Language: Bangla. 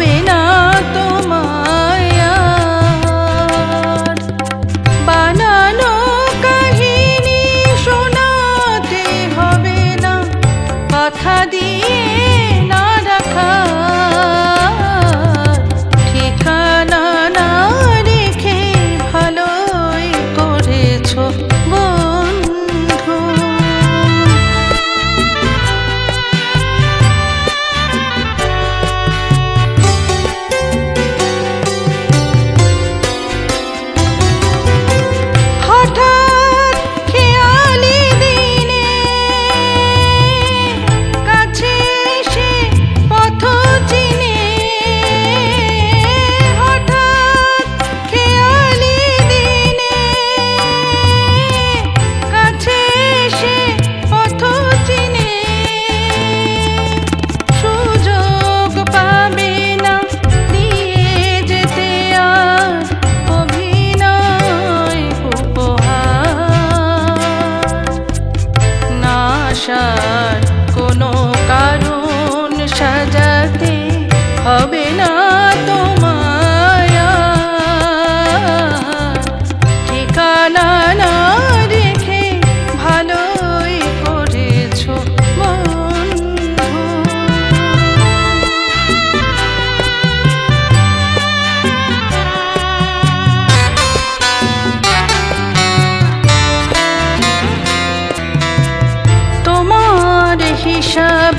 হবে না তোমায় আর। বানানো কাহিনী শোনাতে হবে না, কথা দিয়ে না রাখা ঠিকানা না রেখে ভালোই করেছো বন্ধু। হঠাৎ খেয়ালি দিনে কাছে এসে পথ চিনে, হঠাৎ খেয়ালি দিনে কাছে এসে পথ চিনে, সুযোগ পাবে না দিয়ে যেতে আর অভিনয় উপহার। না আসার কোনো কারণ সাজাতে হবে না তোমায় আর। ঠিকানা না রেখে ভালোই করেছো বন্ধু। তোমার হিসাব